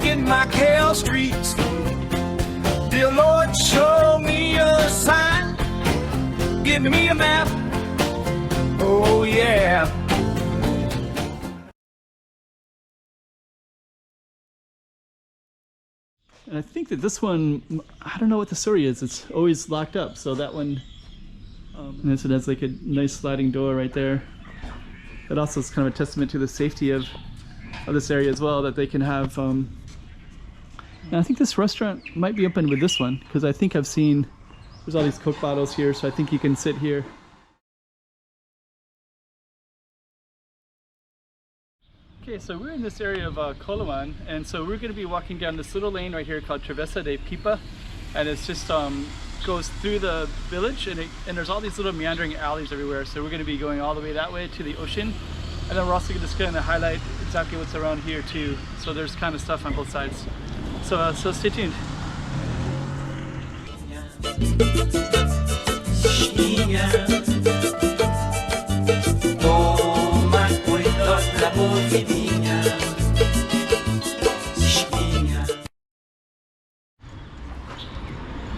Walking Macau Streets. Dear Lord, show me a sign. Give me a map. Oh yeah. And I think that this one, I don't know what the story is. It's always locked up. So that one, and so that's like a nice sliding door right there. It also is kind of a testament to the safety of this area as well, that they can have. And I think this restaurant might be open with this one, because I think I've seen there's all these Coke bottles here, so I think you can sit here. Okay, so we're in this area of Coloane, and so we're going to be walking down this little lane right here called Travessa de Pipa, and it's just goes through the village, and there's all these little meandering alleys everywhere. So we're going to be going all the way that way to the ocean, and then we're also just going to highlight exactly what's around here too. So there's kind of stuff on both sides. So stay tuned.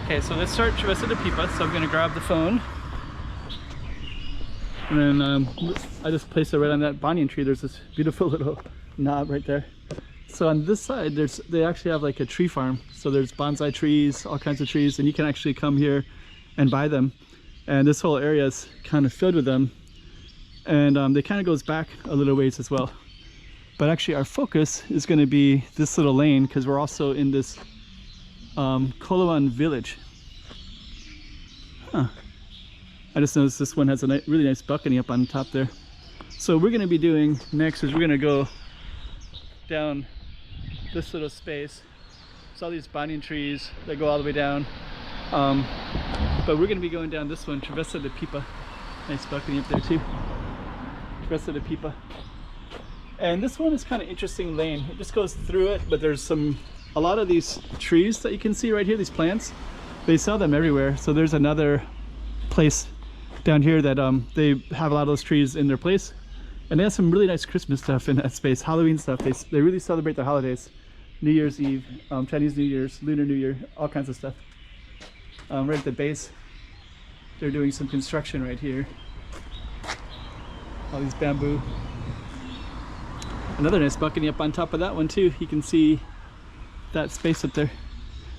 Okay, so let's start Travessa de Pipa. So I'm going to grab the phone, and then I just place it right on that banyan tree. There's this beautiful little knob right there. So on this side, they actually have like a tree farm. So there's bonsai trees, all kinds of trees, and you can actually come here and buy them. And this whole area is kind of filled with them. And they kind of goes back a little ways as well. But actually our focus is going to be this little lane, because we're also in this Coloane village. Huh. I just noticed this one has a really nice balcony up on top there. So we're going to be doing next is we're going to go down this little space. There's all these banyan trees that go all the way down. But we're going to be going down this one, Travessa de Pipa. Nice balcony up there too. Travessa de Pipa. And this one is kind of interesting lane. It just goes through it, but there's a lot of these trees that you can see right here, these plants. They sell them everywhere. So there's another place down here that they have a lot of those trees in their place. And they have some really nice Christmas stuff in that space, Halloween stuff. They really celebrate their holidays. New Year's Eve, Chinese New Year's, Lunar New Year, all kinds of stuff. Right at the base, they're doing some construction right here. All these bamboo. Another nice balcony up on top of that one too. You can see that space up there.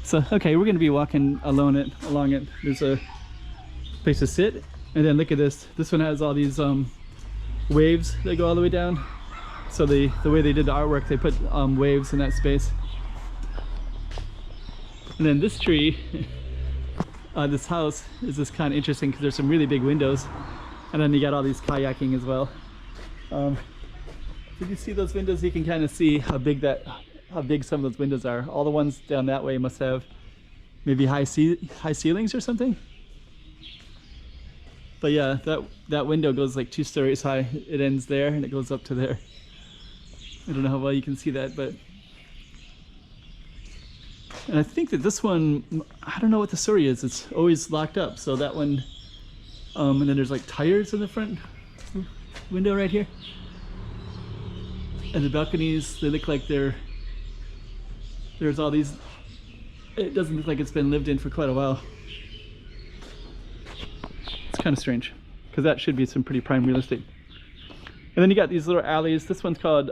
So okay, we're going to be walking along it. There's a place to sit, and then look at this. This one has all these waves that go all the way down. So the way they did the artwork, they put waves in that space. And then this tree, this house is just kind of interesting because there's some really big windows, and then you got all these kayaking as well. Did you see those windows? You can kind of see how big some of those windows are. All the ones down that way must have maybe high ceilings or something. But yeah, that window goes like 2 stories high. It ends there and it goes up to there. I don't know how well you can see that, but and I think that this one, I don't know what the story is. It's always locked up. So that one, and then there's like tires in the front window right here. And the balconies, they look like there's all these, it doesn't look like it's been lived in for quite a while. It's kind of strange, because that should be some pretty prime real estate. And then you got these little alleys. This one's called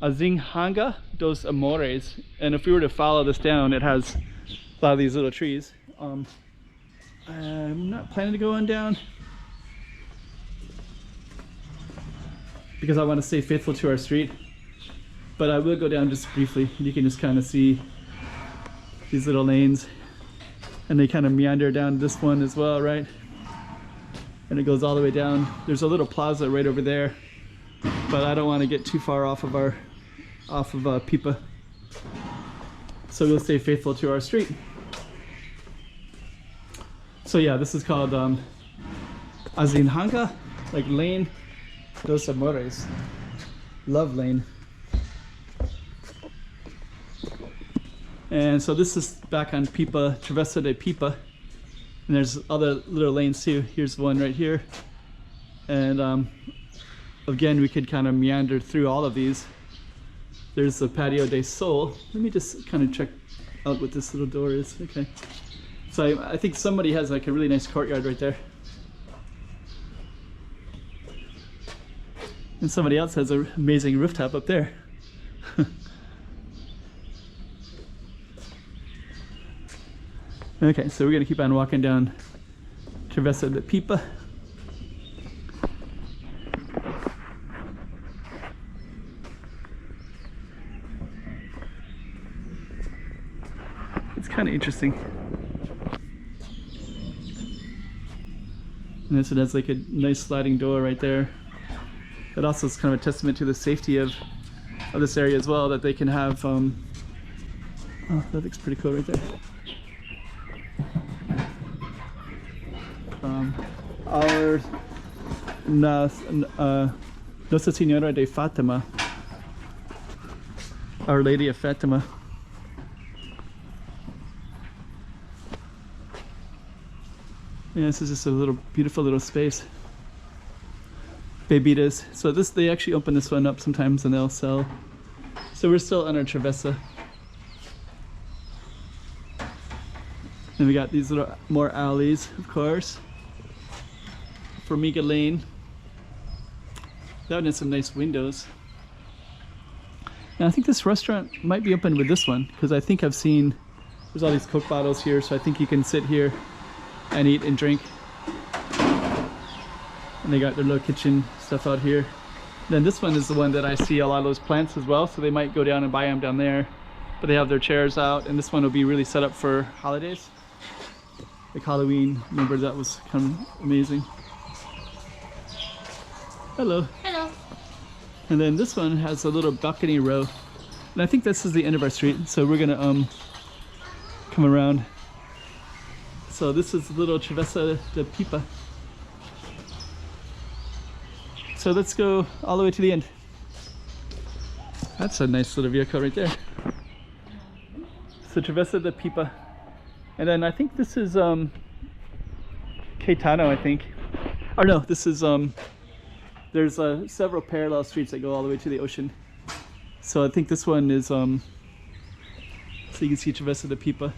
Azinhanga dos Amores. And if we were to follow this down, it has a lot of these little trees. I'm not planning to go on down, because I want to stay faithful to our street, but I will go down just briefly. You can just kind of see these little lanes, and they kind of meander down this one as well, right? And it goes all the way down. There's a little plaza right over there, but I don't want to get too far off of Pipa, so we'll stay faithful to our street. So yeah, this is called Azinhanga, like lane dos Amores, love lane. And so this is back on Pipa, Travessa de Pipa, and there's other little lanes too. Here's one right here, and again we could kind of meander through all of these. There's the Patio de Sol. Let me just kind of check out what this little door is. Okay. So I think somebody has like a really nice courtyard right there. And somebody else has an amazing rooftop up there. Okay, so we're gonna keep on walking down Travessa de Pipa. It's kind of interesting. And this one has like a nice sliding door right there. That also is kind of a testament to the safety of this area as well, that they can have, oh, that looks pretty cool right there. Our Nuestra Señora de Fatima, Our Lady of Fatima. Yeah, this is just a little beautiful little space. Bebidas. So this, they actually open this one up sometimes and they'll sell. So we're still on our Travessa. And we got these little more alleys, of course. Formiga Lane. That one has some nice windows. And I think this restaurant might be open with this one, because I think I've seen there's all these Coke bottles here, so I think you can sit here and eat and drink. And they got their little kitchen stuff out here. Then this one is the one that I see a lot of those plants as well, so they might go down and buy them down there. But they have their chairs out, and this one will be really set up for holidays. Like Halloween, remember that was kind of amazing. Hello. Hello. And then this one has a little balcony row. And I think this is the end of our street, so we're gonna come around. So this is little Travessa de Pipa. So let's go all the way to the end. That's a nice little vehicle right there. So Travessa de Pipa. And then I think this is Caetano, I think. Or no, this is there's several parallel streets that go all the way to the ocean. So I think this one is so you can see Travessa de Pipa.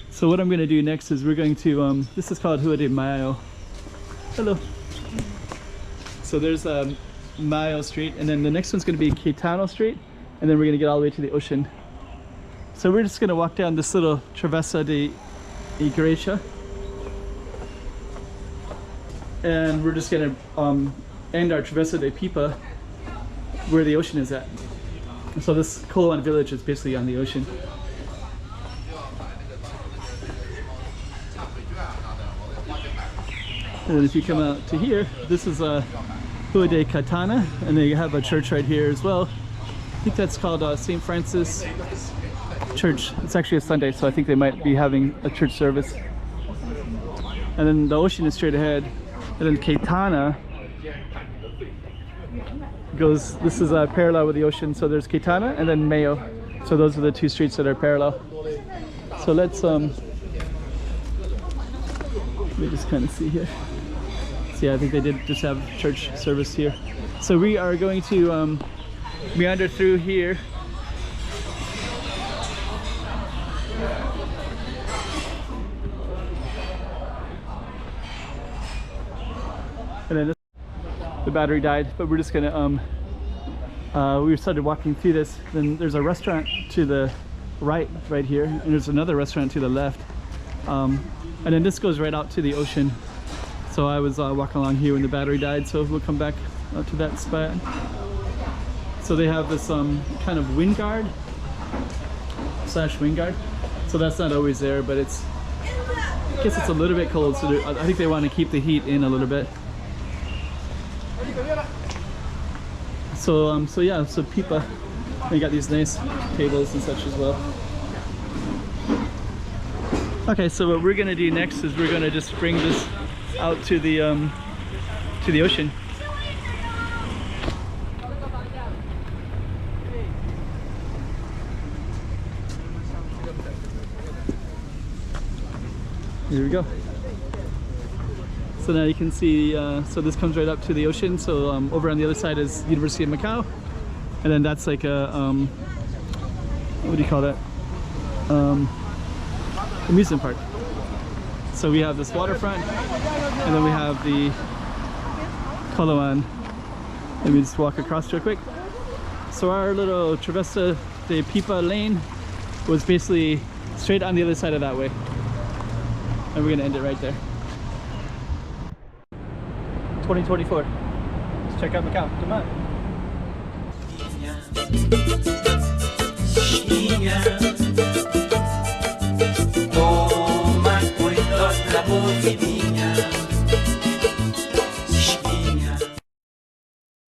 So what I'm going to do next is we're going to this is called Rua de Maio. Hello. So there's Maio Street, and then the next one's going to be Caetano Street, and then we're going to get all the way to the ocean. So we're just going to walk down this little Travessa de Igreja, and we're just going to end our Travessa de Pipa where the ocean is at. So this Coloane village is basically on the ocean. And then if you come out to here, this is Rua de Catana, and they have a church right here as well. I think that's called St. Francis Church. It's actually a Sunday, so I think they might be having a church service. And then the ocean is straight ahead. And then Caetana goes, this is parallel with the ocean, so there's Caetana and then Maio. So those are the two streets that are parallel. So let's let me just kind of see here. So yeah, I think they did just have church service here. So we are going to meander through here. And then the battery died, but we're just gonna we started walking through this. Then there's a restaurant to the right here, and there's another restaurant to the left, and then this goes right out to the ocean. So I was walking along here when the battery died, so we'll come back out to that spot. So they have this kind of wind guard / wind guard, so that's not always there, but it's, I guess it's a little bit cold, so I think they want to keep the heat in a little bit. So so yeah, so Pipa, they got these nice tables and such as well. Okay, so what we're gonna do next is we're gonna just bring this out to the ocean. Here we go. So So now you can see, so this comes right up to the ocean. So over on the other side is University of Macau. And then that's like a, what do you call that? Amusement park. So we have this waterfront, and then we have the Coloane. Let me just walk across real quick. So our little Travessa de Pipa lane was basically straight on the other side of that way. And we're gonna end it right there. 2024. Let's check out Macau. Come on.